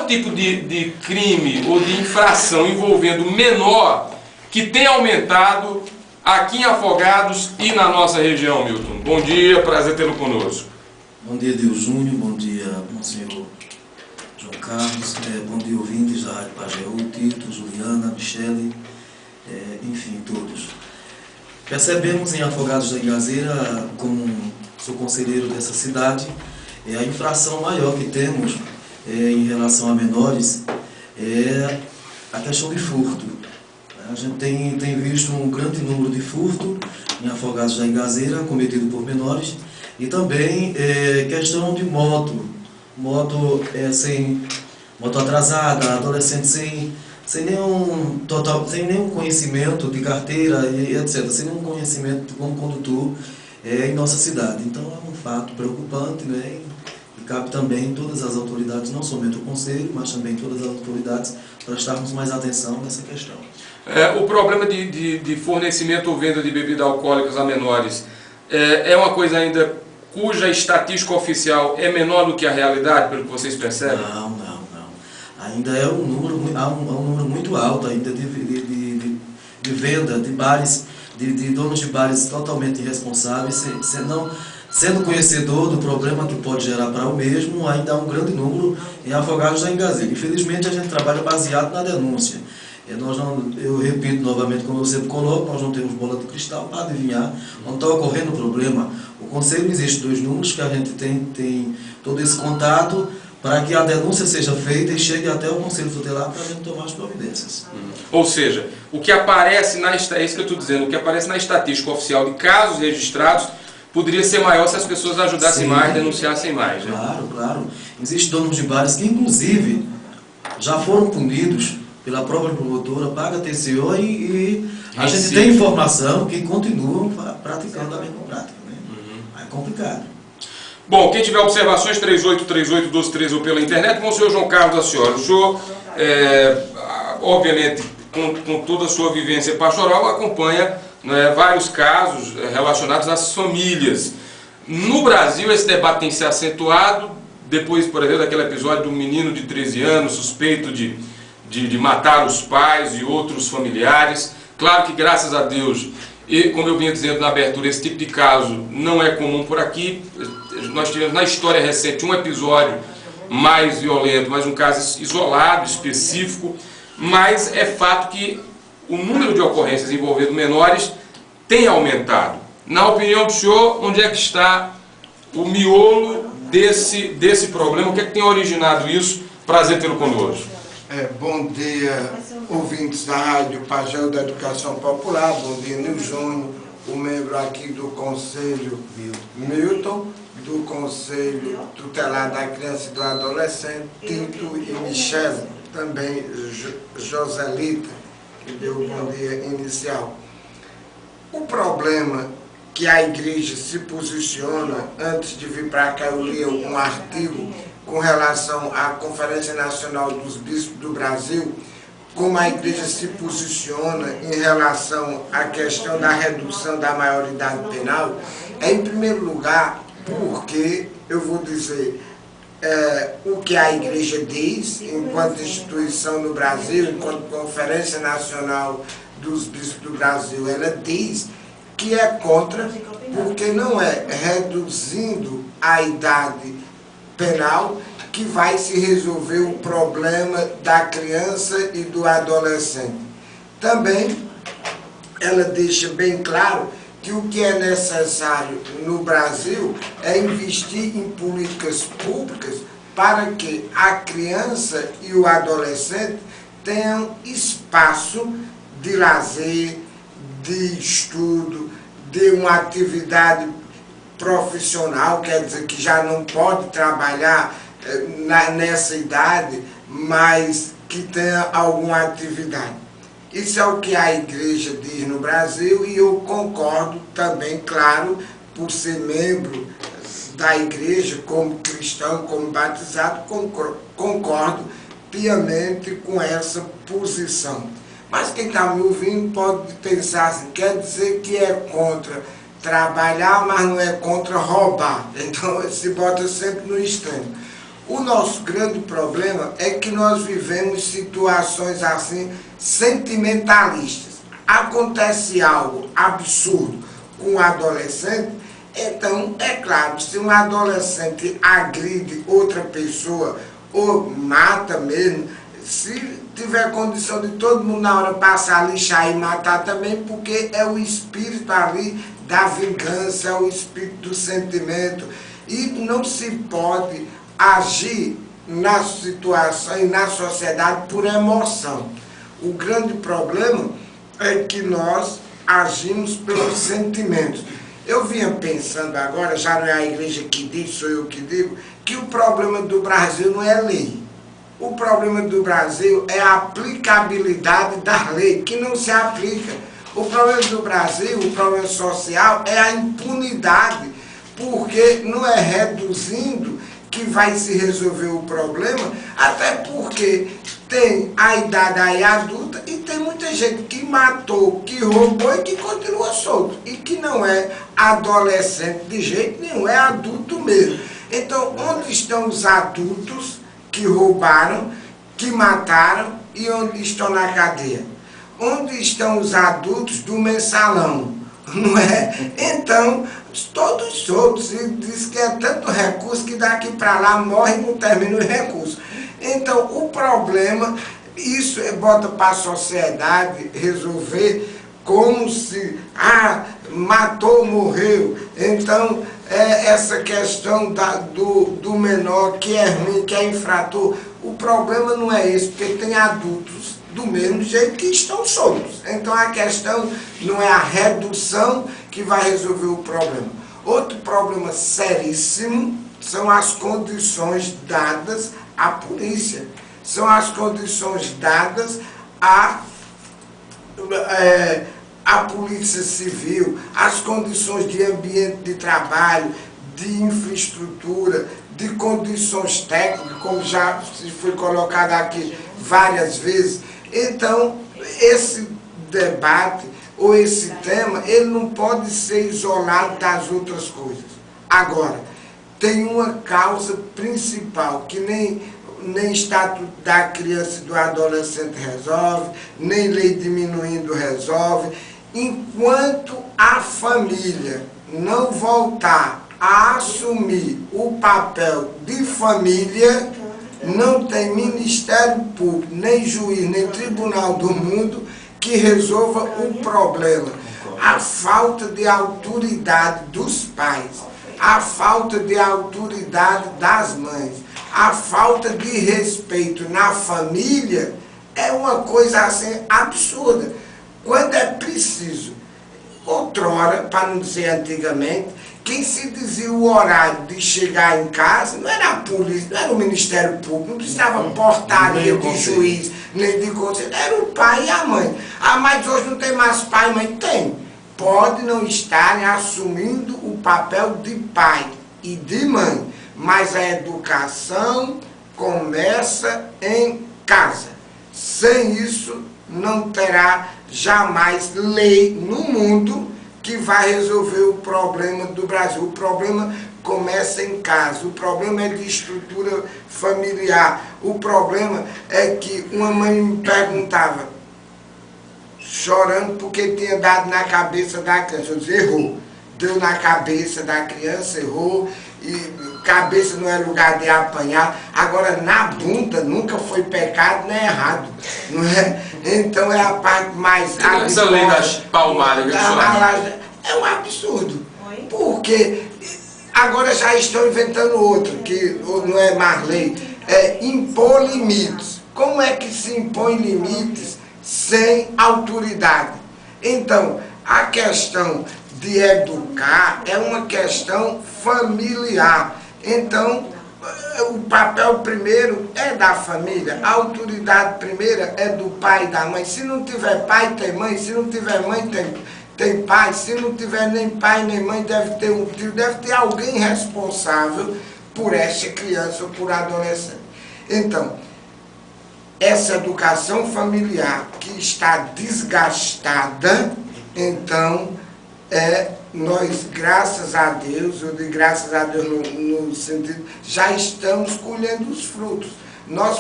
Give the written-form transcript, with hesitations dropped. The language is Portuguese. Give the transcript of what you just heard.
tipo de crime ou de infração envolvendo menor que tem aumentado aqui em Afogados e na nossa região, Milton? Bom dia, prazer tê-lo conosco. Bom dia, Deus Júnior, bom dia, Monsenhor João Carlos, bom dia, ouvintes da Rádio Pajeú, Tito, Juliana, Michele, enfim, todos. Percebemos em Afogados da Ingazeira, como sou conselheiro dessa cidade, a infração maior que temos em relação a menores é a questão de furto. A gente tem visto um grande número de furto em Afogados da Ingazeira cometido por menores e também questão de moto atrasada, adolescente sem nenhum conhecimento de carteira e etc, sem nenhum conhecimento de como condutor em nossa cidade. Então é um fato preocupante, né? E cabe também todas as autoridades, não somente o Conselho, mas também todas as autoridades, prestarmos mais atenção nessa questão. O problema de fornecimento ou venda de bebidas alcoólicas a menores é uma coisa ainda cuja estatística oficial é menor do que a realidade, pelo que vocês percebem? Não. Ainda é um número muito alto ainda de venda de bares, de donos de bares totalmente irresponsáveis, sendo conhecedor do problema que pode gerar para o mesmo. Ainda há um grande número em Afogados da Ingazeira. Infelizmente a gente trabalha baseado na denúncia. Eu repito novamente, como eu sempre coloco, nós não temos bola de cristal para adivinhar onde está ocorrendo o problema. O Conselho existe 2 números que a gente tem todo esse contato para que a denúncia seja feita e chegue até o Conselho Tutelar para a gente tomar as providências. Ou seja, o que aparece é isso que eu estou dizendo, o que aparece na estatística oficial de casos registrados poderia ser maior se as pessoas ajudassem mais, denunciassem mais. Né? Claro. Existem donos de bares que, inclusive, já foram punidos pela própria promotora, paga TCO e a gente tem informação que continuam praticando a mesma prática. Né? É complicado. Bom, quem tiver observações, 3838-1213 ou pela internet, Monsenhor João Carlos da senhora. O senhor, obviamente, com toda a sua vivência pastoral, acompanha, né, vários casos relacionados às famílias. No Brasil, esse debate tem se acentuado, depois, por exemplo, daquele episódio do menino de 13 anos, suspeito de matar os pais e outros familiares. Claro que, graças a Deus, e como eu vinha dizendo na abertura, esse tipo de caso não é comum por aqui. Nós tivemos na história recente um episódio mais violento, mas um caso isolado, específico, mas é fato que o número de ocorrências envolvendo menores tem aumentado. Na opinião do senhor, onde é que está o miolo desse problema? O que é que tem originado isso? Prazer tê-lo conosco. Bom dia, ouvintes da Rádio Pajeú da Educação Popular. Bom dia, Nil Júnior, o membro aqui do Conselho Milton, do Conselho Tutelar da Criança e do Adolescente, Tito e Michele, também Joselita, que deu o bom dia inicial. O problema que a igreja se posiciona, antes de vir para cá eu li um artigo com relação à Conferência Nacional dos Bispos do Brasil, como a igreja se posiciona em relação à questão da redução da maioridade penal, em primeiro lugar, porque, eu vou dizer, o que a igreja diz, enquanto instituição no Brasil, enquanto Conferência Nacional dos Bispos do Brasil, ela diz que é contra, porque não é reduzindo a idade penal que vai se resolver o problema da criança e do adolescente. Também ela deixa bem claro que o que é necessário no Brasil é investir em políticas públicas para que a criança e o adolescente tenham espaço de lazer, de estudo, de uma atividade profissional, quer dizer que já não pode trabalhar nessa idade, mas que tenha alguma atividade. Isso é o que a igreja diz no Brasil e eu concordo também, claro, por ser membro da igreja, como cristão, como batizado, concordo piamente com essa posição. Mas quem está me ouvindo pode pensar assim, quer dizer que é contra trabalhar, mas não é contra roubar. Então se bota sempre no extremo. O nosso grande problema é que nós vivemos situações assim, sentimentalistas. Acontece algo absurdo com um adolescente, então, é claro, se um adolescente agride outra pessoa ou mata mesmo, se tiver condição de todo mundo na hora passar a lixar e matar também, porque é o espírito ali da vingança, é o espírito do sentimento, e não se pode agir na situação e na sociedade por emoção. O grande problema é que nós agimos pelos sentimentos. Eu vinha pensando agora, já não é a igreja que diz, sou eu que digo, que o problema do Brasil não é lei. O problema do Brasil é a aplicabilidade da lei, que não se aplica. O problema do Brasil, o problema social, é a impunidade, porque não é reduzindo que vai se resolver o problema, até porque tem a idade aí adulta e tem muita gente que matou, que roubou e que continua solto, e que não é adolescente de jeito nenhum, é adulto mesmo. Então, onde estão os adultos que roubaram, que mataram e onde estão na cadeia? Onde estão os adultos do mensalão? Não é? Então, todos soltos, e diz que é tanto recurso que daqui para lá morre e não termina o recurso. Então, o problema, isso bota para a sociedade resolver como se, matou, morreu. Então, essa questão do menor que é ruim, que é infrator, o problema não é esse, porque tem adultos do mesmo jeito que estão soltos. Então a questão não é a redução que vai resolver o problema. Outro problema seríssimo são as condições dadas à polícia. São as condições dadas à polícia civil, as condições de ambiente de trabalho, de infraestrutura, de condições técnicas, como já foi colocado aqui várias vezes. Então, esse debate ou esse tema, ele não pode ser isolado das outras coisas. Agora, tem uma causa principal, que nem Estatuto da Criança e do Adolescente resolve, nem lei diminuindo resolve. Enquanto a família não voltar a assumir o papel de família, não tem Ministério Público, nem juiz, nem tribunal do mundo que resolva o problema. A falta de autoridade dos pais, a falta de autoridade das mães, a falta de respeito na família é uma coisa assim absurda. Quando é preciso, outrora, para não dizer antigamente, quem se dizia o horário de chegar em casa não era a polícia, não era o Ministério Público, não precisava portaria de juiz, nem de conselho, era o pai e a mãe. Mas hoje não tem mais pai e mãe? Tem. Pode não estarem assumindo o papel de pai e de mãe, mas a educação começa em casa. Sem isso, não terá jamais lei no mundo que vai resolver o problema do Brasil. O problema começa em casa, o problema é de estrutura familiar. O problema é que uma mãe me perguntava, chorando porque tinha dado na cabeça da criança. Eu disse, errou. Deu na cabeça da criança, errou. E cabeça não é lugar de apanhar. Agora, na bunda nunca foi pecado nem errado. Não é? Então é a parte mais absurda. Essa lei das palmadas, é um absurdo. Porque agora já estão inventando outro, que não é mais lei, é impor limites. Como é que se impõe limites sem autoridade? Então, a questão de educar é uma questão familiar. Então, o papel primeiro é da família, a autoridade primeira é do pai e da mãe. Se não tiver pai, tem mãe, se não tiver mãe, tem pai, se não tiver nem pai nem mãe, deve ter um tio, deve ter alguém responsável por essa criança ou por adolescente. Então, essa educação familiar que está desgastada, então nós, graças a Deus, eu digo graças a Deus no sentido, já estamos colhendo os frutos. Nós